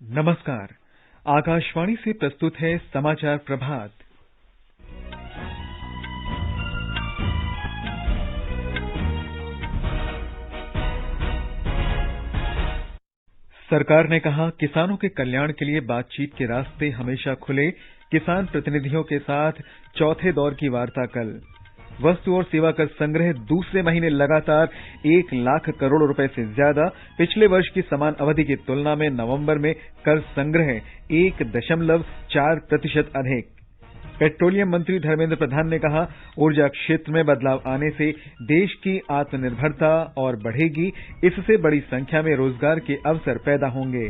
नमस्कार। आकाशवाणी से प्रस्तुत है समाचार प्रभात। सरकार ने कहा, किसानों के कल्याण के लिए बातचीत के रास्ते हमेशा खुले। किसान प्रतिनिधियों के साथ चौथे दौर की वार्ता कल। वस्तु और सेवा कर संग्रह दूसरे महीने लगातार 1 लाख करोड़ रुपए से ज्यादा। पिछले वर्ष की समान अवधि की तुलना में नवंबर में कर संग्रह 1.4% अधिक। पेट्रोलियम मंत्री धर्मेंद्र प्रधान ने कहा, ऊर्जा क्षेत्र में बदलाव आने से देश की आत्मनिर्भरता और बढ़ेगी। इससे बड़ी संख्या में रोजगार के अवसर पैदा होंगे।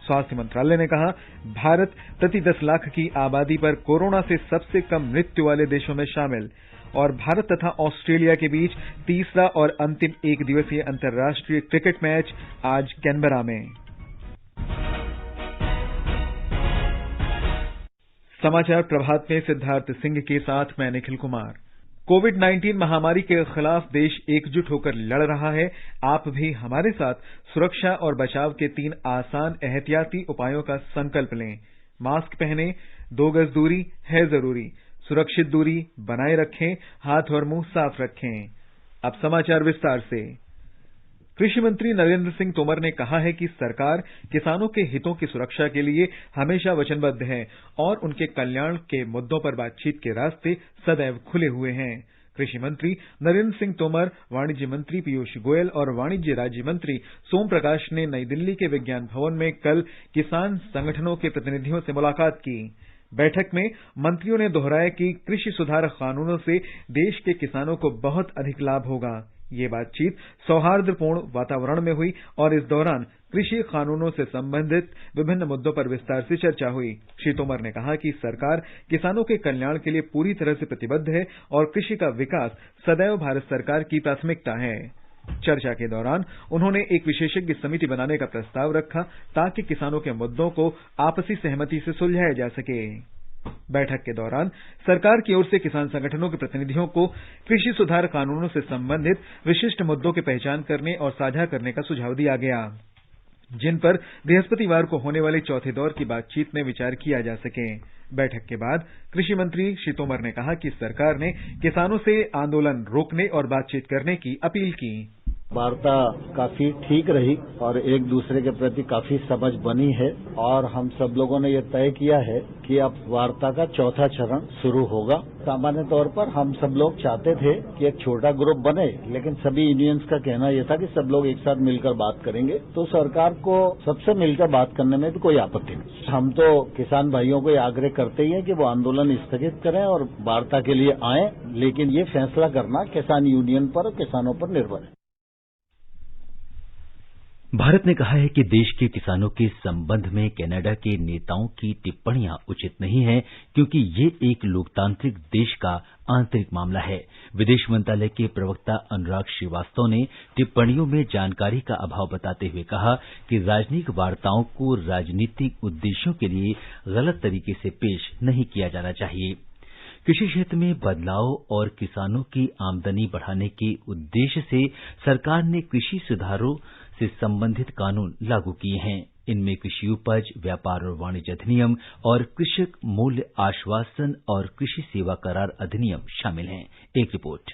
स्वास्थ्य मंत्रालय ने कहा, भारत प्रति 10 लाख की आबादी पर कोरोना से सबसे कम मृत्यु वाले देशों में शामिल। और भारत तथा ऑस्ट्रेलिया के बीच तीसरा और अंतिम एक दिवसीय अंतर्राष्ट्रीय क्रिकेट मैच आज कैनबरा में। समाचार प्रभात में सिद्धार्थ सिंह के साथ मैं निखिल कुमार। कोविड-19 महामारी के खिलाफ देश एकजुट होकर लड़ रहा है। आप भी हमारे साथ सुरक्षा और बचाव के 3 आसान एहतियाती उपायों का संकल्प लें। मास्क पहनें, 2 गज दूरी है जरूरी, सुरक्षित दूरी बनाए रखें, हाथ और मुंह साफ रखें। अब समाचार विस्तार से। कृषि मंत्री नरेंद्र सिंह तोमर ने कहा है कि सरकार किसानों के हितों की सुरक्षा के लिए हमेशा वचनबद्ध है और उनके कल्याण के मुद्दों पर बातचीत के रास्ते सदैव खुले हुए हैं। कृषि मंत्री नरेंद्र सिंह तोमर, वाणिज्य मंत्री पीयूष गोयल और वाणिज्य राज्य मंत्री सोम प्रकाश ने नई दिल्ली के विज्ञान भवन में कल किसान संगठनों के प्रतिनिधियों से मुलाकात की। बैठक में मंत्रियों ने दोहराया कि कृषि सुधार कानूनों से देश के किसानों को बहुत अधिक लाभ होगा। ये बातचीत सौहार्दपूर्ण वातावरण में हुई और इस दौरान कृषि कानूनों से संबंधित विभिन्न मुद्दों पर विस्तार से चर्चा हुई। श्री तोमर ने कहा कि सरकार किसानों के कल्याण के लिए पूरी तरह से प्रतिबद्ध है और कृषि का विकास सदैव भारत सरकार की प्राथमिकता है। चर्चा के दौरान उन्होंने एक विशेषज्ञ समिति बनाने का प्रस्ताव रखा ताकि किसानों के मुद्दों को आपसी सहमति से सुलझाया जा सके। बैठक के दौरान सरकार की ओर से किसान संगठनों के प्रतिनिधियों को कृषि सुधार कानूनों से संबंधित विशिष्ट मुद्दों की पहचान करने और साझा करने का सुझाव दिया गया, जिन पर बृहस्पतिवार को होने वाले चौथे दौर की बातचीत में विचार किया जा सके। बैठक के बाद कृषि मंत्री श्री तोमर ने कहा कि सरकार ने किसानों से आंदोलन रोकने और बातचीत करने की अपील की। वार्ता काफी ठीक रही और एक दूसरे के प्रति काफी समझ बनी है और हम सब लोगों ने ये तय किया है कि अब वार्ता का चौथा चरण शुरू होगा। सामान्य तौर पर हम सब लोग चाहते थे कि एक छोटा ग्रुप बने, लेकिन सभी यूनियंस का कहना यह था कि सब लोग एक साथ मिलकर बात करेंगे, तो सरकार को सबसे मिलकर बात करने में भी कोई आपत्ति नहीं। हम तो किसान भाइयों को आग्रह करते ही हैं कि वो आंदोलन स्थगित करें और वार्ता के लिए आएं, लेकिन ये फैसला करना किसान यूनियन पर और किसानों पर निर्भर है। भारत ने कहा है कि देश के किसानों के संबंध में कनाडा के नेताओं की टिप्पणियां उचित नहीं है, क्योंकि ये एक लोकतांत्रिक देश का आंतरिक मामला है। विदेश मंत्रालय के प्रवक्ता अनुराग श्रीवास्तव ने टिप्पणियों में जानकारी का अभाव बताते हुए कहा कि राजनयिक वार्ताओं को राजनीतिक उद्देश्यों के लिए गलत तरीके से पेश नहीं किया जाना चाहिए। कृषि क्षेत्र में बदलाव और किसानों की आमदनी बढ़ाने के उद्देश्य से सरकार ने कृषि सुधारों से संबंधित कानून लागू किए हैं। इनमें कृषि उपज, व्यापार और वाणिज्य अधिनियम और कृषक मूल्य आश्वासन और कृषि सेवा करार अधिनियम शामिल हैं। एक रिपोर्ट।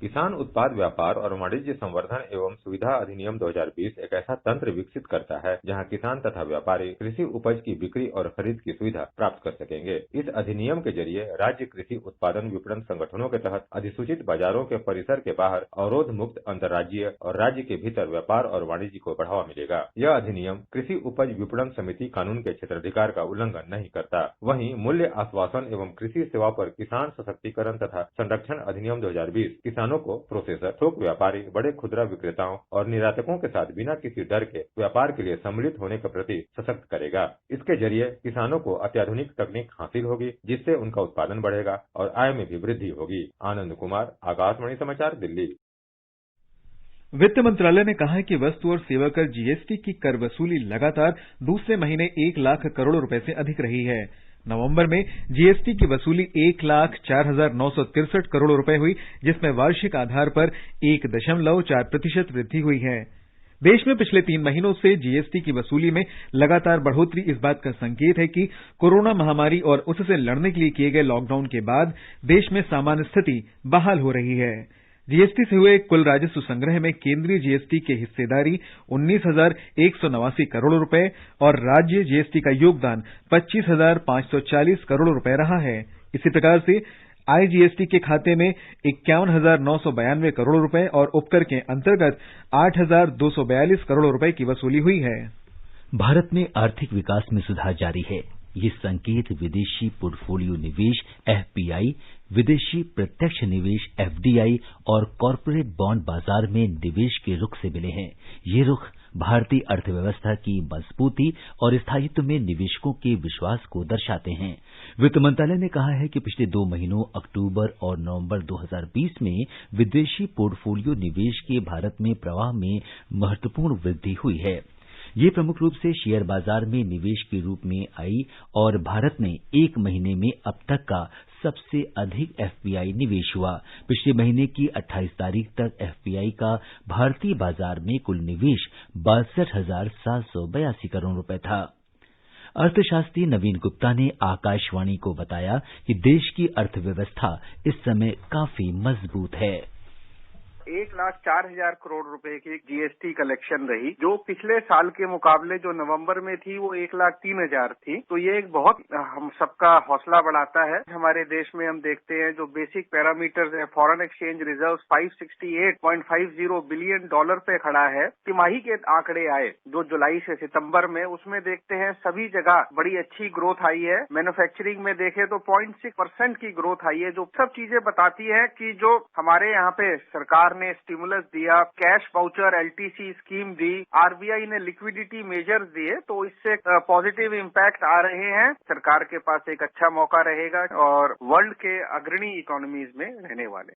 किसान उत्पाद व्यापार और वाणिज्य संवर्धन एवं सुविधा अधिनियम 2020 एक ऐसा तंत्र विकसित करता है जहां किसान तथा व्यापारी कृषि उपज की बिक्री और खरीद की सुविधा प्राप्त कर सकेंगे। इस अधिनियम के जरिए राज्य कृषि उत्पादन विपणन संगठनों के तहत अधिसूचित बाजारों के परिसर के बाहर अवरोध मुक्त अंतर्राज्यीय और राज्य के भीतर व्यापार और वाणिज्य को बढ़ावा मिलेगा। यह अधिनियम कृषि उपज विपणन समिति कानून के क्षेत्राधिकार का उल्लंघन नहीं करता। वहीं मूल्य आश्वासन एवं कृषि सेवा पर किसान सशक्तिकरण तथा संरक्षण अधिनियम 2020 किसानों को प्रोसेसर, थोक व्यापारी, बड़े खुदरा विक्रेताओं और निर्यातकों के साथ बिना किसी डर के व्यापार के लिए सम्मिलित होने के प्रति सशक्त करेगा। इसके जरिए किसानों को अत्याधुनिक तकनीक हासिल होगी, जिससे उनका उत्पादन बढ़ेगा और आय में भी वृद्धि होगी। आनंद कुमार, आकाशवाणी समाचार, दिल्ली। वित्त मंत्रालय ने कहा है कि वस्तु और सेवा कर जीएसटी की कर वसूली लगातार दूसरे महीने 1 लाख करोड़ रुपए से अधिक रही है। नवंबर में जीएसटी की वसूली 1,04,963 करोड़ रुपए हुई, जिसमें वार्षिक आधार पर 1.4% वृद्धि हुई है। देश में पिछले 3 महीनों से जीएसटी की वसूली में लगातार बढ़ोतरी इस बात का संकेत है कि कोरोना महामारी और उससे लड़ने के लिए किए गए लॉकडाउन के बाद देश में सामान्य स्थिति बहाल हो रही है। जीएसटी से हुए कुल राजस्व संग्रह में केंद्रीय जीएसटी की हिस्सेदारी 19,189 करोड़ रुपए और राज्य जीएसटी का योगदान 25,540 करोड़ रुपए रहा है। इसी प्रकार से आईजीएसटी के खाते में 51,992 करोड़ रुपए और उपकर के अंतर्गत 8,242 करोड़ रुपए की वसूली हुई है। भारत में आर्थिक विकास में सुधार जारी है। ये संकेत विदेशी पोर्टफोलियो निवेश एफपीआई, विदेशी प्रत्यक्ष निवेश एफडीआई और कॉरपोरेट बॉन्ड बाजार में निवेश के रुख से मिले हैं। ये रुख भारतीय अर्थव्यवस्था की मजबूती और स्थायित्व में निवेशकों के विश्वास को दर्शाते हैं। वित्त मंत्रालय ने कहा है कि पिछले 2 महीनों अक्टूबर और नवंबर 2020 में विदेशी पोर्टफोलियो निवेश के भारत में प्रवाह में महत्वपूर्ण वृद्धि हुई है। ये प्रमुख रूप से शेयर बाजार में निवेश के रूप में आई और भारत में 1 महीने में अब तक का सबसे अधिक एफपीआई निवेश हुआ। पिछले महीने की 28 तारीख तक एफपीआई का भारतीय बाजार में कुल निवेश 62,782 करोड़ रुपए था। अर्थशास्त्री नवीन गुप्ता ने आकाशवाणी को बताया कि देश की अर्थव्यवस्था इस समय काफी मजबूत है। 1,04,000 करोड़ रुपए की जीएसटी कलेक्शन रही, जो पिछले साल के मुकाबले जो नवंबर में थी वो 1,03,000 थी। तो ये एक बहुत हम सबका हौसला बढ़ाता है। हमारे देश में हम देखते हैं जो बेसिक पैरामीटर्स है, foreign exchange reserve 568.50 billion dollar पे खड़ा है। तिमाही के आंकड़े आए जो जुलाई से सितंबर में, उसमें देखते हैं सभी जगह बड़ी अच्छी ग्रोथ आई है। मैन्युफैक्चरिंग में देखें तो 0.6% की ग्रोथ आई है, जो सब चीजें बताती है कि जो हमारे यहाँ पे सरकार ने स्टिमुलस दिया, कैश वाउचर एलटीसी स्कीम दी, आरबीआई ने लिक्विडिटी मेजर्स दिए, तो इससे पॉजिटिव इम्पैक्ट आ रहे हैं। सरकार के पास एक अच्छा मौका रहेगा और वर्ल्ड के अग्रणी इकोनॉमीज में रहने वाले।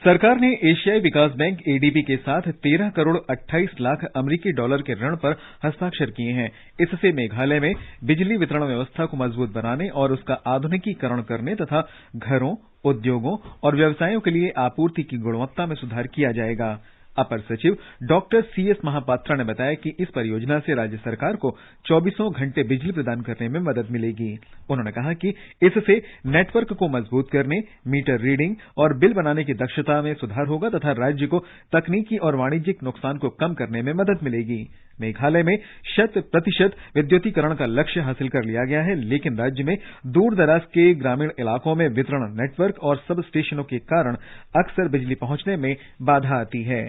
सरकार ने एशियाई विकास बैंक एडीबी के साथ 13 करोड़ 28 लाख अमेरिकी डॉलर के ऋण पर हस्ताक्षर किए हैं। इससे मेघालय में बिजली वितरण व्यवस्था को मजबूत बनाने और उसका आधुनिकीकरण करने तथा घरों, उद्योगों और व्यवसायों के लिए आपूर्ति की गुणवत्ता में सुधार किया जाएगा। अपर सचिव डॉक्टर सीएस महापात्रा ने बताया कि इस परियोजना से राज्य सरकार को 24 घंटे बिजली प्रदान करने में मदद मिलेगी। उन्होंने कहा कि इससे नेटवर्क को मजबूत करने, मीटर रीडिंग और बिल बनाने की दक्षता में सुधार होगा तथा राज्य को तकनीकी और वाणिज्यिक नुकसान को कम करने में मदद मिलेगी। मेघालय में 100% विद्युतीकरण का लक्ष्य हासिल कर लिया गया है, लेकिन राज्य में दूर दराज के ग्रामीण इलाकों में वितरण नेटवर्क और सब स्टेशनों के कारण अक्सर बिजली पहुंचने में बाधा आती है।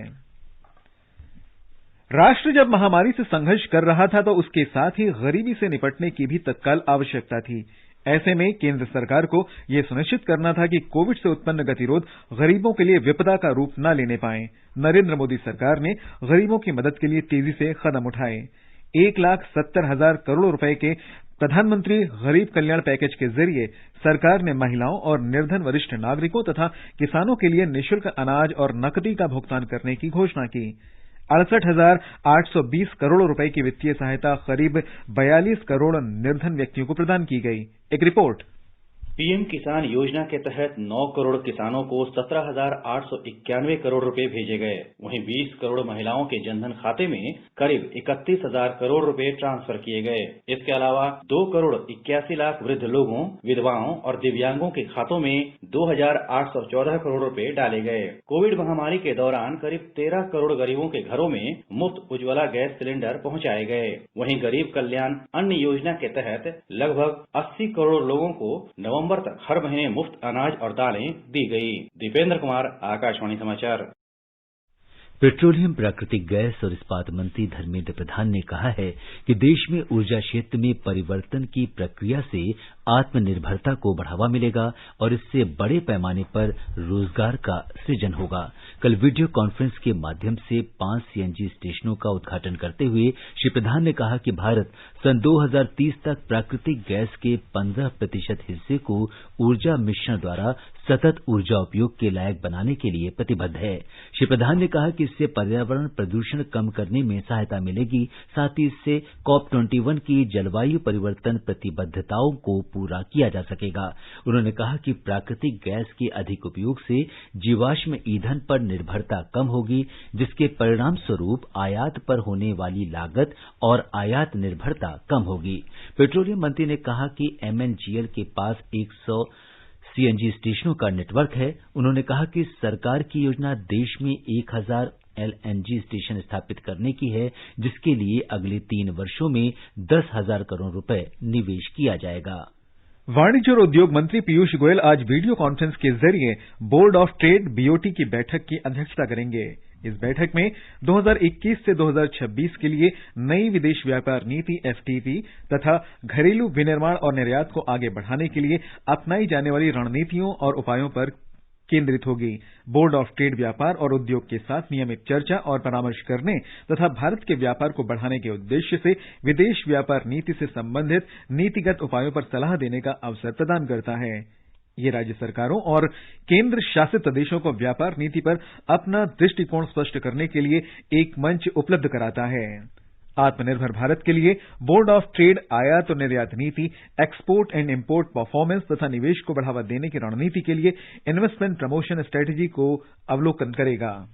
राष्ट्र जब महामारी से संघर्ष कर रहा था तो उसके साथ ही गरीबी से निपटने की भी तत्काल आवश्यकता थी। ऐसे में केंद्र सरकार को यह सुनिश्चित करना था कि कोविड से उत्पन्न गतिरोध गरीबों के लिए विपदा का रूप न लेने पाए। नरेंद्र मोदी सरकार ने गरीबों की मदद के लिए तेजी से कदम उठाए। 1,70,000 करोड़ रुपए के प्रधानमंत्री गरीब कल्याण पैकेज के जरिए सरकार ने महिलाओं और निर्धन वरिष्ठ नागरिकों तथा किसानों के लिए निःशुल्क अनाज और नकदी का भुगतान करने की घोषणा की। 68,820 करोड़ रुपए की वित्तीय सहायता करीब 42 करोड़ निर्धन व्यक्तियों को प्रदान की गई। एक रिपोर्ट। पीएम किसान योजना के तहत 9 करोड़ किसानों को 17,891 करोड़ रुपए भेजे गए। वहीं 20 करोड़ महिलाओं के जनधन खाते में करीब 31,000 करोड़ रुपए ट्रांसफर किए गए। इसके अलावा 2 करोड़ 81 लाख वृद्ध लोगों, विधवाओं और दिव्यांगों के खातों में 2,814 करोड़ रुपए डाले गए। कोविड महामारी के दौरान करीब 13 करोड़ गरीबों के घरों में मुफ्त उज्ज्वला गैस सिलेंडर पहुंचाए गए। वहीं गरीब कल्याण अन्न योजना के तहत लगभग 80 करोड़ लोगों को नवंबर तक हर महीने मुफ्त अनाज और दालें दी गई। दीपेंद्र कुमार, आकाशवाणी समाचार। पेट्रोलियम, प्राकृतिक गैस और इस्पात मंत्री धर्मेंद्र प्रधान ने कहा है कि देश में ऊर्जा क्षेत्र में परिवर्तन की प्रक्रिया से आत्मनिर्भरता को बढ़ावा मिलेगा और इससे बड़े पैमाने पर रोजगार का सृजन होगा। कल वीडियो कॉन्फ्रेंस के माध्यम से 5 सीएनजी स्टेशनों का उद्घाटन करते हुए श्री प्रधान ने कहा कि भारत सन 2030 तक प्राकृतिक गैस के 15% हिस्से को ऊर्जा मिश्रण द्वारा सतत ऊर्जा उपयोग के लायक बनाने के लिए प्रतिबद्ध है। श्री प्रधान ने कहा कि इससे पर्यावरण प्रदूषण कम करने में सहायता मिलेगी, साथ ही इससे COP21 की जलवायु परिवर्तन प्रतिबद्धताओं को पूरा किया जा सकेगा। उन्होंने कहा कि प्राकृतिक गैस के अधिक उपयोग से जीवाश्म ईंधन पर निर्भरता कम होगी, जिसके परिणाम स्वरूप आयात पर होने वाली लागत और आयात निर्भरता कम होगी। पेट्रोलियम मंत्री ने कहा कि MNGL के पास 100 CNG स्टेशनों का नेटवर्क है। उन्होंने कहा कि सरकार की योजना देश में 1000 LNG स्टेशन स्थापित करने की है, जिसके लिए अगले 3 वर्षों में 10,000 करोड़ रुपए निवेश किया जाएगा। वाणिज्य और उद्योग मंत्री पीयूष गोयल आज वीडियो कॉन्फ्रेंस के जरिए बोर्ड ऑफ ट्रेड BOT की बैठक की अध्यक्षता करेंगे। इस बैठक में 2021 से 2026 के लिए नई विदेश व्यापार नीति FTA तथा घरेलू विनिर्माण और निर्यात को आगे बढ़ाने के लिए अपनाई जाने वाली रणनीतियों और उपायों पर केंद्रित होगी। बोर्ड ऑफ ट्रेड व्यापार और उद्योग के साथ नियमित चर्चा और परामर्श करने तथा भारत के व्यापार को बढ़ाने के उद्देश्य से विदेश व्यापार नीति से संबंधित नीतिगत उपायों पर सलाह देने का अवसर प्रदान करता है। ये राज्य सरकारों और केंद्र शासित प्रदेशों को व्यापार नीति पर अपना दृष्टिकोण स्पष्ट करने के लिए एक मंच उपलब्ध कराता है। आत्मनिर्भर भारत के लिए बोर्ड ऑफ ट्रेड आयात और निर्यात नीति, एक्सपोर्ट एंड इंपोर्ट परफॉर्मेंस तथा निवेश को बढ़ावा देने की रणनीति के लिए इन्वेस्टमेंट प्रमोशन स्ट्रेटेजी को अवलोकन करेगा।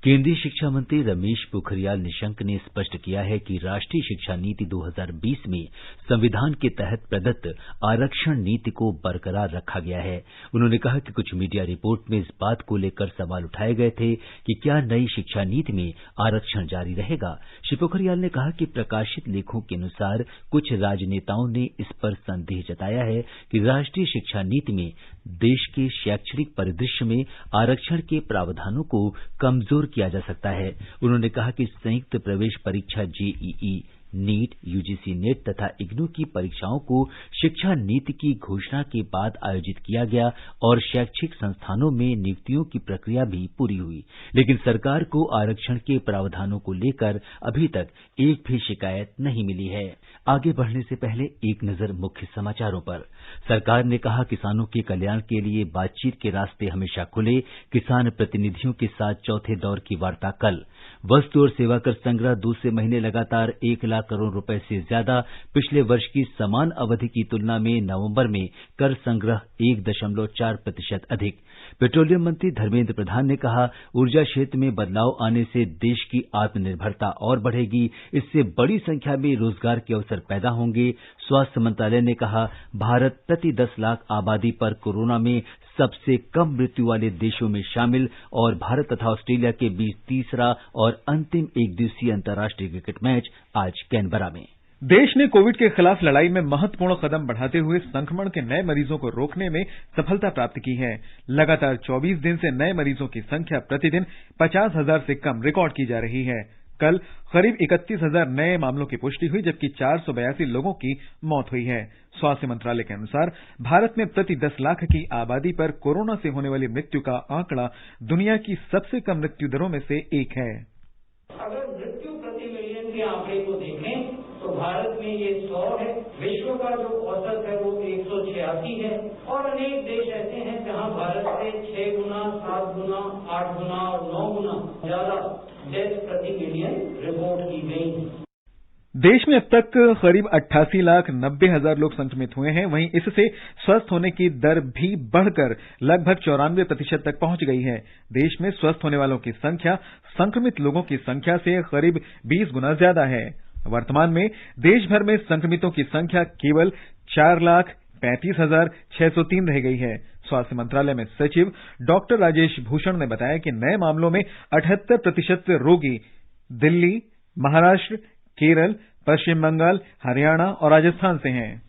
केंद्रीय शिक्षा मंत्री रमेश पोखरियाल निशंक ने स्पष्ट किया है कि राष्ट्रीय शिक्षा नीति 2020 में संविधान के तहत प्रदत्त आरक्षण नीति को बरकरार रखा गया है। उन्होंने कहा कि कुछ मीडिया रिपोर्ट में इस बात को लेकर सवाल उठाए गए थे कि क्या नई शिक्षा नीति में आरक्षण जारी रहेगा। श्री पोखरियाल ने कहा कि प्रकाशित लेखों के अनुसार कुछ राजनेताओं ने इस पर संदेह जताया है कि राष्ट्रीय शिक्षा नीति में देश के शैक्षणिक परिदृश्य में आरक्षण के प्रावधानों को कमजोर किया जा सकता है। उन्होंने कहा कि संयुक्त प्रवेश परीक्षा JEE, नीट, UGC नेट तथा IGNOU की परीक्षाओं को शिक्षा नीति की घोषणा के बाद आयोजित किया गया और शैक्षिक संस्थानों में नियुक्तियों की प्रक्रिया भी पूरी हुई, लेकिन सरकार को आरक्षण के प्रावधानों को लेकर अभी तक एक भी शिकायत नहीं मिली है। आगे बढ़ने से पहले एक नजर मुख्य समाचारों पर। सरकार ने कहा किसानों के कल्याण के लिए बातचीत के रास्ते हमेशा खुले, किसान प्रतिनिधियों के साथ चौथे दौर की वार्ता कल। वस्तु और सेवा कर संग्रह दूसरे महीने लगातार 1 लाख करोड़ रुपए से ज्यादा। पिछले वर्ष की समान अवधि की तुलना में नवंबर में कर संग्रह 1.4% अधिक। पेट्रोलियम मंत्री धर्मेंद्र प्रधान ने कहा ऊर्जा क्षेत्र में बदलाव आने से देश की आत्मनिर्भरता और बढ़ेगी, इससे बड़ी संख्या में रोजगार के अवसर पैदा होंगे। स्वास्थ्य मंत्रालय ने कहा भारत प्रति 10 लाख आबादी पर कोरोना में सबसे कम मृत्यु वाले देशों में शामिल और भारत तथा ऑस्ट्रेलिया के बीच तीसरा और अंतिम एक दिवसीय अंतर्राष्ट्रीय क्रिकेट मैच आज कैनबरा में। देश ने कोविड के खिलाफ लड़ाई में महत्वपूर्ण कदम बढ़ाते हुए संक्रमण के नए मरीजों को रोकने में सफलता प्राप्त की है। लगातार 24 दिन से नए मरीजों की संख्या प्रतिदिन 50,000 से कम रिकॉर्ड की जा रही है। कल करीब 31,000 नए मामलों की पुष्टि हुई, जबकि 482 लोगों की मौत हुई है। स्वास्थ्य मंत्रालय के अनुसार भारत में प्रति 10 लाख की आबादी पर कोरोना से होने वाली मृत्यु का आंकड़ा दुनिया की सबसे कम मृत्यु दरों में से एक है। अगर मृत्यु प्रति मिलियन के आंकड़े को देखें तो भारत में ये 100 है। विश्व का जो औसत है वो 186 है और अनेक देश ऐसे हैं जहां भारत से 6 गुना, 7 गुना, 8 गुना और 9 गुना ज्यादा डेथ प्रति मिलियन रिपोर्ट की गई। देश में अब तक करीब 88,90,000 लोग संक्रमित हुए हैं। वहीं इससे स्वस्थ होने की दर भी बढ़कर लगभग 94% तक पहुंच गई है। देश में स्वस्थ होने वालों की संख्या संक्रमित लोगों की संख्या से करीब 20 गुना ज्यादा है। वर्तमान में देश भर में संक्रमितों की संख्या केवल 4,35,603 रह गई है। स्वास्थ्य मंत्रालय में सचिव डॉक्टर राजेश भूषण ने बताया कि नए मामलों में 78% रोगी दिल्ली, महाराष्ट्र, केरल, पश्चिम बंगाल, हरियाणा और राजस्थान से हैं।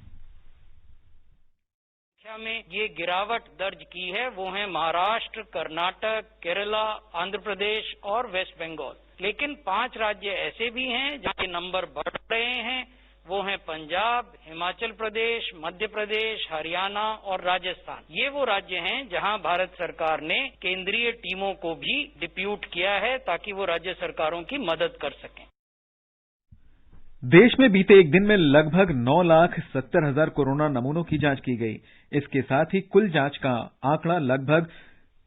में ये गिरावट दर्ज की है वो है महाराष्ट्र, कर्नाटक, केरला, आंध्र प्रदेश और वेस्ट बंगाल। लेकिन 5 राज्य ऐसे भी हैं जहां के नंबर बढ़ रहे हैं, वो हैं पंजाब, हिमाचल प्रदेश, मध्य प्रदेश, हरियाणा और राजस्थान। ये वो राज्य हैं जहां भारत सरकार ने केंद्रीय टीमों को भी डिप्यूट किया है ताकि वो राज्य सरकारों की मदद कर सकें। देश में बीते एक दिन में लगभग 9,70,000 कोरोना नमूनों की जांच की गई। इसके साथ ही कुल जांच का आंकड़ा लगभग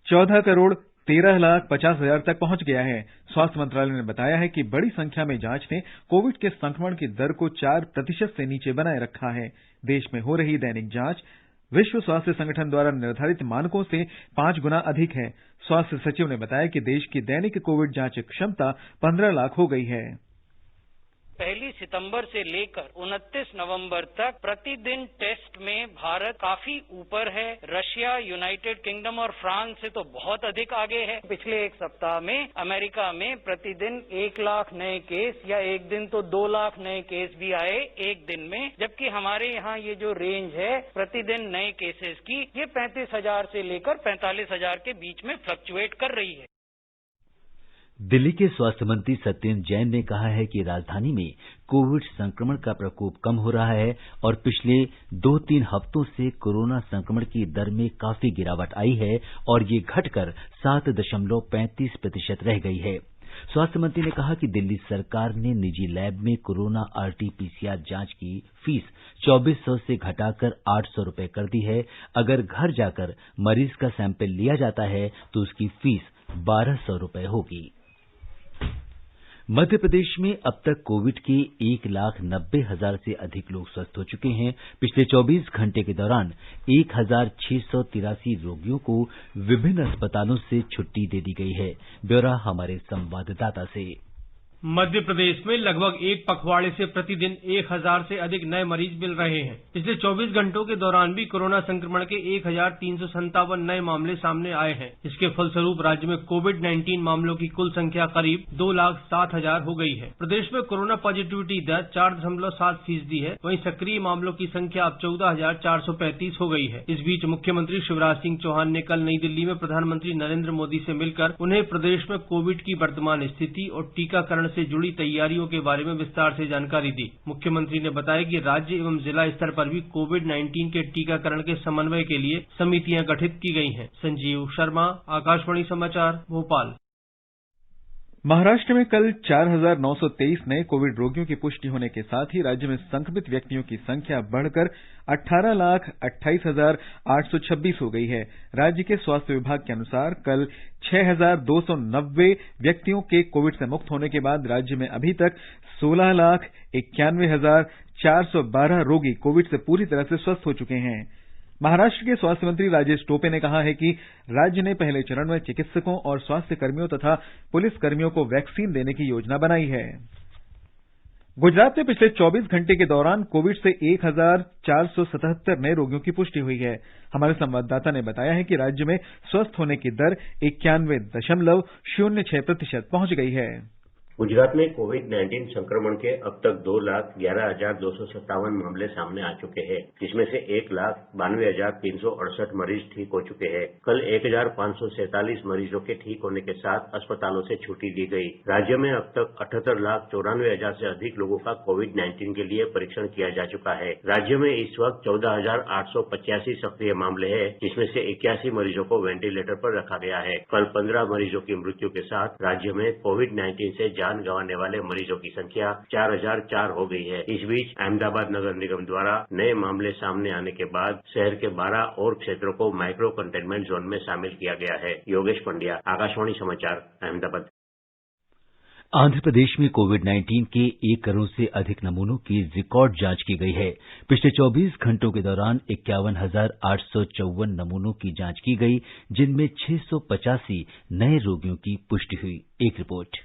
14 करोड़ 13,50,000 तक पहुंच गया है। स्वास्थ्य मंत्रालय ने बताया है कि बड़ी संख्या में जांच ने कोविड के संक्रमण की दर को 4% से नीचे बनाए रखा है। देश में हो रही दैनिक जांच विश्व स्वास्थ्य संगठन द्वारा निर्धारित मानकों से 5 गुना अधिक है। स्वास्थ्य सचिव ने बताया कि देश की दैनिक कोविड जांच क्षमता 15 लाख हो गई है। 1 सितंबर से लेकर 29 नवंबर तक प्रतिदिन टेस्ट में भारत काफी ऊपर है। रशिया, यूनाइटेड किंगडम और फ्रांस से तो बहुत अधिक आगे है। पिछले एक सप्ताह में अमेरिका में प्रतिदिन 1 लाख नए केस या एक दिन तो 2 लाख नए केस भी आए एक दिन में, जबकि हमारे यहाँ ये जो रेंज है प्रतिदिन नए केसेस की, ये 35,000 से लेकर 45,000 के बीच में फ्लक्चुएट कर रही है। दिल्ली के स्वास्थ्य मंत्री सत्येंद्र जैन ने कहा है कि राजधानी में कोविड संक्रमण का प्रकोप कम हो रहा है और पिछले 2-3 हफ्तों से कोरोना संक्रमण की दर में काफी गिरावट आई है और ये घटकर 7.35% रह गई है। स्वास्थ्य मंत्री ने कहा कि दिल्ली सरकार ने निजी लैब में कोरोना RT-PCR जांच की फीस 2400 से घटाकर 800 रुपए कर दी है। अगर घर जाकर मरीज का सैंपल लिया जाता है तो उसकी फीस 1200 रुपए होगी। मध्य प्रदेश में अब तक कोविड के 1,90,000 से अधिक लोग स्वस्थ हो चुके हैं। पिछले 24 घंटे के दौरान 1,683 रोगियों को विभिन्न अस्पतालों से छुट्टी दे दी गई है। ब्यौरा हमारे संवाददाता से। मध्य प्रदेश में लगभग एक पखवाड़े से प्रतिदिन 1,000 से अधिक नए मरीज मिल रहे हैं। पिछले 24 घंटों के दौरान भी कोरोना संक्रमण के 1,357 नए मामले सामने आए हैं। इसके फलस्वरूप राज्य में कोविड-19 मामलों की कुल संख्या करीब 2,07,000 हो गई है। प्रदेश में कोरोना पॉजिटिविटी दर 4.7% है। वहीं सक्रिय मामलों की संख्या अब 14,435 हो गई है। इस बीच मुख्यमंत्री शिवराज सिंह चौहान ने कल नई दिल्ली में प्रधानमंत्री नरेंद्र मोदी से मिलकर उन्हें प्रदेश में कोविड की वर्तमान स्थिति और टीकाकरण से जुड़ी तैयारियों के बारे में विस्तार से जानकारी दी। मुख्यमंत्री ने बताया कि राज्य एवं जिला स्तर पर भी कोविड-19 के टीकाकरण के समन्वय के लिए समितियां गठित की गई हैं। संजीव शर्मा, आकाशवाणी समाचार, भोपाल। महाराष्ट्र में कल 4,923 नए कोविड रोगियों की पुष्टि होने के साथ ही राज्य में संक्रमित व्यक्तियों की संख्या बढ़कर 18,28,826 हो गई है। राज्य के स्वास्थ्य विभाग के अनुसार कल 6,290 व्यक्तियों के कोविड से मुक्त होने के बाद राज्य में अभी तक 16,91,412 रोगी कोविड से पूरी तरह से स्वस्थ हो चुके हैं। महाराष्ट्र के स्वास्थ्य मंत्री राजेश टोपे ने कहा है कि राज्य ने पहले चरण में चिकित्सकों और स्वास्थ्य कर्मियों तथा पुलिस कर्मियों को वैक्सीन देने की योजना बनाई है। गुजरात में पिछले 24 घंटे के दौरान कोविड से 1,477 नए रोगियों की पुष्टि हुई है। हमारे संवाददाता ने बताया है कि राज्य में स्वस्थ होने की दर 91.06% पहुंच गई है। गुजरात में कोविड-19 संक्रमण के अब तक 2,11,257 मामले सामने आ चुके हैं, जिसमें से 1,92,368 मरीज ठीक हो चुके हैं। कल 1,547 मरीजों के ठीक होने के साथ अस्पतालों से छुट्टी दी गई। राज्य में अब तक 78,94,000 से अधिक लोगों का कोविड-19 के लिए परीक्षण किया जा चुका है। राज्य में इस वक्त 14,885 सक्रिय मामले हैं, जिसमें से 81 मरीजों को वेंटिलेटर पर रखा गया है। कल 15 मरीजों की मृत्यु के साथ राज्य में कोविड-19 से जान गंवाने वाले मरीजों की संख्या 4,004 हो गई है। इस बीच अहमदाबाद नगर निगम द्वारा नए मामले सामने आने के बाद शहर के 12 और क्षेत्रों को माइक्रो कंटेनमेंट जोन में शामिल किया गया है। योगेश पंड्या, आकाशवाणी समाचार, अहमदाबाद। आंध्र प्रदेश में कोविड-19 के 1 करोड़ से अधिक नमूनों की रिकॉर्ड जांच की गई है। पिछले 24 घंटों के दौरान 51,854 नमूनों की जांच की गई, जिनमें 685 नए रोगियों की पुष्टि हुई। एक रिपोर्ट।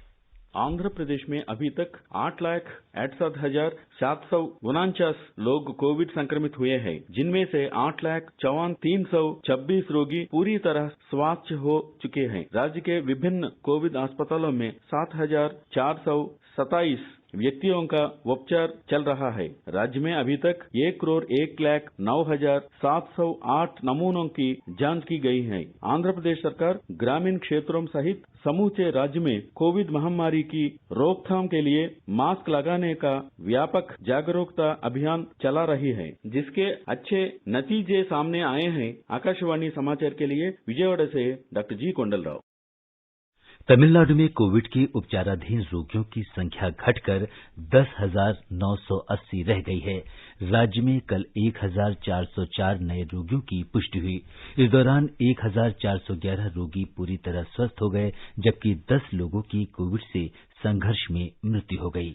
आंध्र प्रदेश में अभी तक 8,68,749 लोग कोविड संक्रमित हुए हैं, जिनमें से 8,54,326 रोगी पूरी तरह स्वस्थ हो चुके हैं। राज्य के विभिन्न कोविड अस्पतालों में 7,427 व्यक्तियों का उपचार चल रहा है। राज्य में अभी तक 1,01,09,708 नमूनों की जांच की गई है। आंध्र प्रदेश सरकार ग्रामीण क्षेत्रों सहित समूचे राज्य में कोविड महामारी की रोकथाम के लिए मास्क लगाने का व्यापक जागरूकता अभियान चला रही है, जिसके अच्छे नतीजे सामने आए हैं। आकाशवाणी समाचार के लिए विजयवाड़ा से डॉक्टर जी कोंडलराव। तमिलनाडु में कोविड के उपचाराधीन रोगियों की संख्या घटकर 10,980 रह गई है। राज्य में कल 1,404 नए रोगियों की पुष्टि हुई। इस दौरान 1,411 रोगी पूरी तरह स्वस्थ हो गए, जबकि 10 लोगों की कोविड से संघर्ष में मृत्यु हो गई।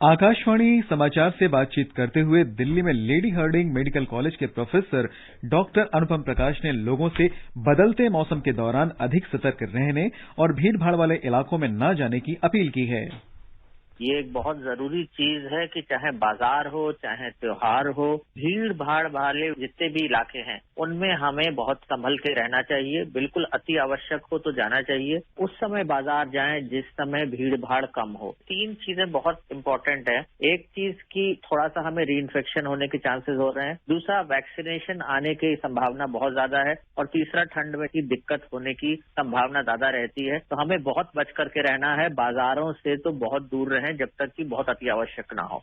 आकाशवाणी समाचार से बातचीत करते हुए दिल्ली में लेडी हार्डिंग मेडिकल कॉलेज के प्रोफेसर डॉक्टर अनुपम प्रकाश ने लोगों से बदलते मौसम के दौरान अधिक सतर्क रहने और भीड़भाड़ वाले इलाकों में न जाने की अपील की है। ये एक बहुत जरूरी चीज है कि चाहे बाजार हो, चाहे त्योहार हो, भीड़ भाड़ वाले जितने भी इलाके हैं उनमें हमें बहुत संभल के रहना चाहिए। बिल्कुल अति आवश्यक हो तो जाना चाहिए। उस समय बाजार जाएं जिस समय भीड़ भाड़ कम हो। 3 चीजें बहुत इंपॉर्टेंट है। एक चीज की थोड़ा सा हमें री इन्फेक्शन होने के चांसेस हो रहे हैं। दूसरा, वैक्सीनेशन आने की संभावना बहुत ज्यादा है। और तीसरा, ठंड में की दिक्कत होने की संभावना ज्यादा रहती है। तो हमें बहुत बच करके रहना है। बाजारों से तो बहुत दूर रहें जब तक कि बहुत अति आवश्यक ना हो।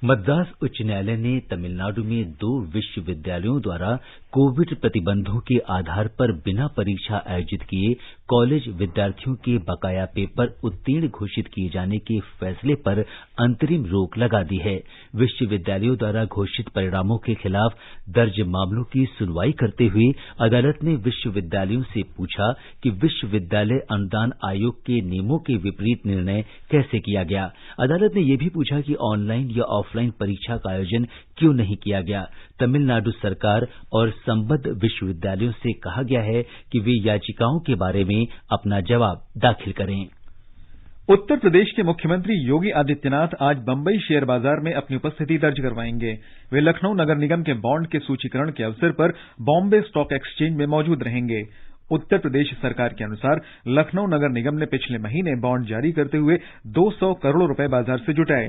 मद्रास उच्च न्यायालय ने तमिलनाडु में 2 विश्वविद्यालयों द्वारा कोविड प्रतिबंधों के आधार पर बिना परीक्षा आयोजित किए कॉलेज विद्यार्थियों के बकाया पेपर उत्तीर्ण घोषित किए जाने के फैसले पर अंतरिम रोक लगा दी है। विश्वविद्यालयों द्वारा घोषित परिणामों के खिलाफ दर्ज मामलों की सुनवाई करते हुए अदालत ने विश्वविद्यालयों से पूछा कि विश्वविद्यालय अनुदान आयोग के नियमों के विपरीत निर्णय कैसे किया गया। अदालत ने यह भी पूछा कि ऑनलाइन या ऑफलाइन परीक्षा का आयोजन क्यों नहीं किया गया। तमिलनाडु सरकार और संबद्ध विश्वविद्यालयों से कहा गया है कि वे याचिकाओं के बारे में अपना जवाब दाखिल करें। उत्तर प्रदेश के मुख्यमंत्री योगी आदित्यनाथ आज बंबई शेयर बाजार में अपनी उपस्थिति दर्ज करवाएंगे। वे लखनऊ नगर निगम के बॉन्ड के सूचीकरण के अवसर पर बॉम्बे स्टॉक एक्सचेंज में मौजूद रहेंगे। उत्तर प्रदेश सरकार के अनुसार लखनऊ नगर निगम ने पिछले महीने बॉन्ड जारी करते हुए 200 करोड़ रुपए बाजार से जुटाए।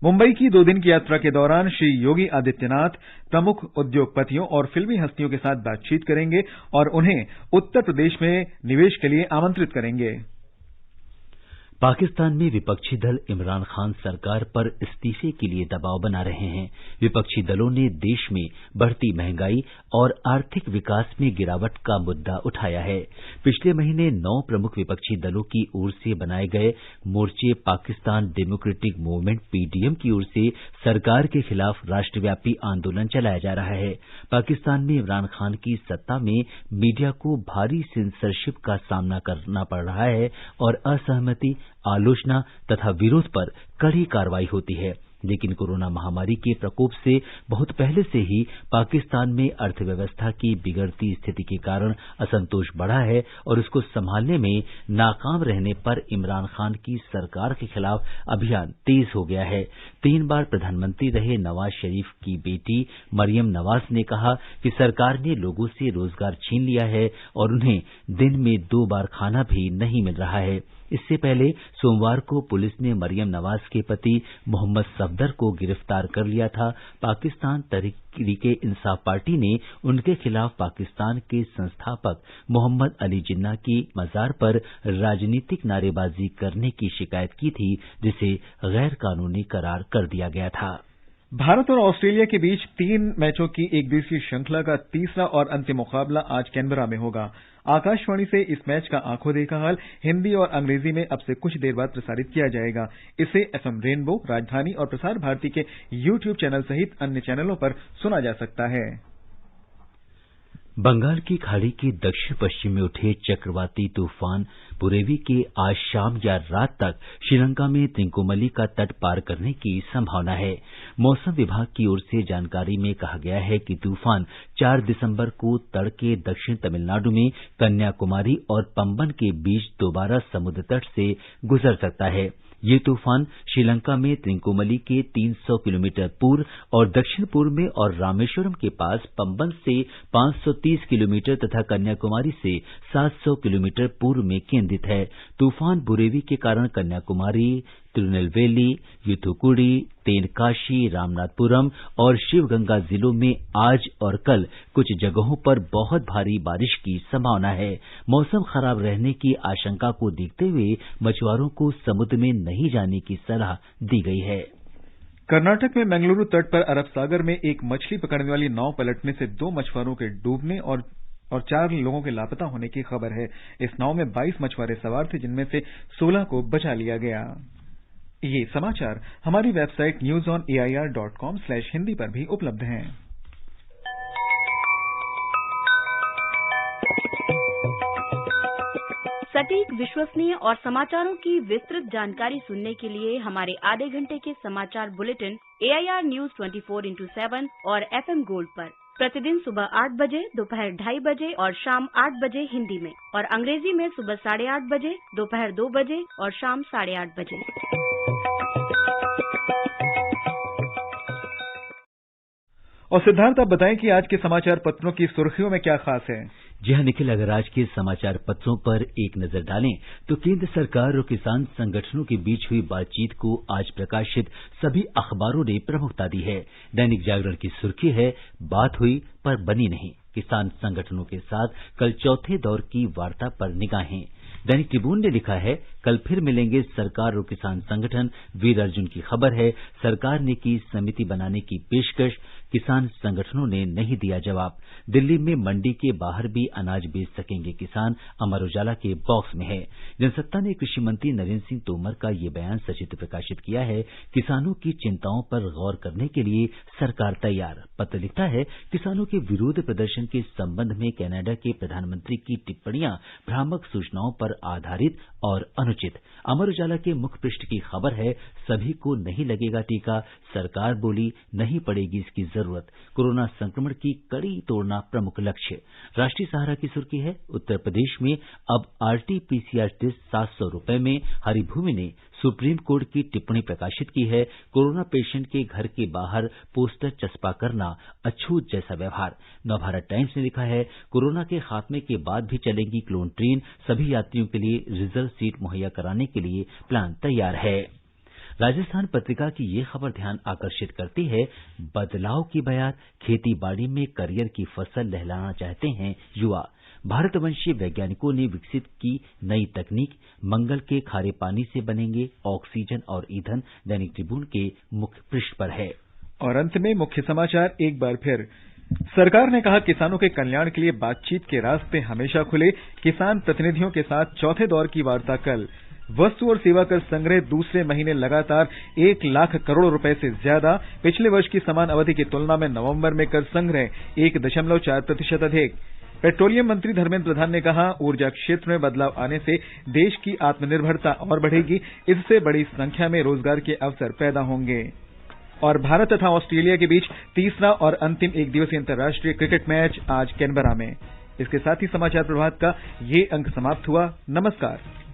मुंबई की 2 दिन की यात्रा के दौरान श्री योगी आदित्यनाथ प्रमुख उद्योगपतियों और फिल्मी हस्तियों के साथ बातचीत करेंगे और उन्हें उत्तर प्रदेश में निवेश के लिए आमंत्रित करेंगे। पाकिस्तान में विपक्षी दल इमरान खान सरकार पर इस्तीफे के लिए दबाव बना रहे हैं। विपक्षी दलों ने देश में बढ़ती महंगाई और आर्थिक विकास में गिरावट का मुद्दा उठाया है। पिछले महीने 9 प्रमुख विपक्षी दलों की ओर से बनाए गए मोर्चे पाकिस्तान डेमोक्रेटिक मूवमेंट पीडीएम की ओर से सरकार के खिलाफ राष्ट्रव्यापी आंदोलन चलाया जा रहा है। पाकिस्तान में इमरान खान की सत्ता में मीडिया को भारी सेंसरशिप का सामना करना पड़ रहा है और असहमति, आलोचना तथा विरोध पर कड़ी कार्रवाई होती है। लेकिन कोरोना महामारी के प्रकोप से बहुत पहले से ही पाकिस्तान में अर्थव्यवस्था की बिगड़ती स्थिति के कारण असंतोष बढ़ा है और उसको संभालने में नाकाम रहने पर इमरान खान की सरकार के खिलाफ अभियान तेज हो गया है। 3 बार प्रधानमंत्री रहे नवाज शरीफ की बेटी मरियम नवाज ने कहा कि सरकार ने लोगों से रोजगार छीन लिया है और उन्हें दिन में 2 बार खाना भी नहीं मिल रहा है। इससे पहले सोमवार को पुलिस ने मरियम नवाज के पति मोहम्मद सफदर को गिरफ्तार कर लिया था। पाकिस्तान तहरीक-ए-इंसाफ पार्टी ने उनके खिलाफ पाकिस्तान के संस्थापक मोहम्मद अली जिन्ना की मजार पर राजनीतिक नारेबाजी करने की शिकायत की थी, जिसे गैर कानूनी करार कर दिया गया था। भारत और ऑस्ट्रेलिया के बीच 3 मैचों की एकदिवसीय श्रृंखला का तीसरा और अंतिम मुकाबला आज कैनबरा में होगा। आकाशवाणी से इस मैच का आंखों देखा हाल हिंदी और अंग्रेजी में अब से कुछ देर बाद प्रसारित किया जाएगा। इसे एफएम रेनबो, राजधानी और प्रसार भारती के यूट्यूब चैनल सहित अन्य चैनलों पर सुना जा सकता है। बंगाल की खाड़ी के दक्षिण पश्चिम में उठे चक्रवाती तूफान बुरेवी के आज शाम या रात तक श्रीलंका में त्रिंकोमली का तट पार करने की संभावना है। मौसम विभाग की ओर से जानकारी में कहा गया है कि तूफान 4 दिसंबर को तड़के दक्षिण तमिलनाडु में कन्याकुमारी और पंबन के बीच दोबारा समुद्र तट से गुजर सकता है। ये तूफान श्रीलंका में त्रिंकोमली के 300 किलोमीटर पूर्व और दक्षिण पूर्व में और रामेश्वरम के पास पंबन से 530 किलोमीटर तथा कन्याकुमारी से 700 किलोमीटर पूर्व में केंद्रित है। तूफान बुरेवी के कारण कन्याकुमारी, तिरुनेलवेली, यूथुकुडी, तेनकाशी, रामनाथपुरम और शिवगंगा जिलों में आज और कल कुछ जगहों पर बहुत भारी बारिश की संभावना है। मौसम खराब रहने की आशंका को देखते हुए मछुआरों को समुद्र में नहीं जाने की सलाह दी गई है। कर्नाटक में मंगलुरु तट पर अरब सागर में एक मछली पकड़ने वाली नाव पलटने से 2 मछुआरों के डूबने और और 4 लोगों के लापता होने की खबर है। इस नाव में 22 मछुआरे सवार थे, जिनमें से 16 को बचा लिया गया। ये समाचार हमारी वेबसाइट newsonair.com/hindi पर भी उपलब्ध हैं। सटीक, विश्वसनीय और समाचारों की विस्तृत जानकारी सुनने के लिए हमारे आधे घंटे के समाचार बुलेटिन AIR News 24x7 और FM गोल्ड पर प्रतिदिन सुबह 8 बजे, दोपहर 2:30 बजे और शाम 8 बजे हिंदी में, और अंग्रेजी में सुबह 8:30 बजे, दोपहर 2 बजे और शाम 8:30 बजे। और सिद्धार्थ, आप बताएं कि आज के समाचार पत्रों की सुर्खियों में क्या खास है? जी हाँ निखिल, अगर आज के समाचार पत्रों पर एक नजर डालें तो केंद्र सरकार और किसान संगठनों के बीच हुई बातचीत को आज प्रकाशित सभी अखबारों ने प्रमुखता दी है। दैनिक जागरण की सुर्खी है, बात हुई पर बनी नहीं, किसान संगठनों के साथ कल चौथे दौर की वार्ता पर निगाहें। दैनिक ट्रिब्यून ने लिखा है, कल फिर मिलेंगे सरकार और किसान संगठन। वीर अर्जुन की खबर है, सरकार ने की समिति बनाने की पेशकश, किसान संगठनों ने नहीं दिया जवाब। दिल्ली में मंडी के बाहर भी अनाज बेच सकेंगे किसान, अमर उजाला के बॉक्स में है। जनसत्ता ने कृषि मंत्री नरेंद्र सिंह तोमर का ये बयान सचित्र प्रकाशित किया है, किसानों की चिंताओं पर गौर करने के लिए सरकार तैयार। पत्र लिखता है, किसानों के विरोध प्रदर्शन के संबंध में कनाडा के प्रधानमंत्री की टिप्पणियां भ्रामक सूचनाओं पर आधारित और अनुचित। अमर उजाला के मुख्य पृष्ठ की खबर है, सभी को नहीं लगेगा टीका, सरकार बोली नहीं पड़ेगी इसकी जरूरत। कोरोना संक्रमण की कड़ी तोड़ना प्रमुख लक्ष्य। राष्ट्रीय सहारा की सुर्खी है, उत्तर प्रदेश में अब RT-PCR टेस्ट 700 रुपए में। हरिभूमि ने सुप्रीम कोर्ट की टिप्पणी प्रकाशित की है, कोरोना पेशेंट के घर के बाहर पोस्टर चस्पा करना अछूत जैसा व्यवहार। नवभारत टाइम्स ने लिखा है, कोरोना के खात्मे के बाद भी चलेगी क्लोन ट्रेन, सभी यात्रियों के लिए रिजर्व सीट मुहैया कराने के लिए प्लान तैयार है। राजस्थान पत्रिका की ये खबर ध्यान आकर्षित करती है, बदलाव की बयार, खेती बाड़ी में करियर की फसल लहलाना चाहते हैं युवा। भारतवंशीय वैज्ञानिकों ने विकसित की नई तकनीक, मंगल के खारे पानी से बनेंगे ऑक्सीजन और ईंधन। दैनिक ट्रिब्यून के मुख्य पृष्ठ पर है। और अंत में मुख्य समाचार एक बार फिर। सरकार ने कहा, किसानों के कल्याण के लिए बातचीत के रास्ते हमेशा खुले। किसान प्रतिनिधियों के साथ चौथे दौर की वार्ता कल। वस्तु और सेवा कर संग्रह दूसरे महीने लगातार 1 लाख करोड़ रुपए से ज्यादा। पिछले वर्ष की समान अवधि की तुलना में नवंबर में कर संग्रह 1.4% अधिक। पेट्रोलियम मंत्री धर्मेंद्र प्रधान ने कहा, ऊर्जा क्षेत्र में बदलाव आने से देश की आत्मनिर्भरता और बढ़ेगी, इससे बड़ी संख्या में रोजगार के अवसर पैदा होंगे। और भारत तथा ऑस्ट्रेलिया के बीच तीसरा और अंतिम एक दिवसीय अंतर्राष्ट्रीय क्रिकेट मैच आज कैनबरा में। इसके साथ ही समाचार प्रभात का ये अंक समाप्त हुआ। नमस्कार।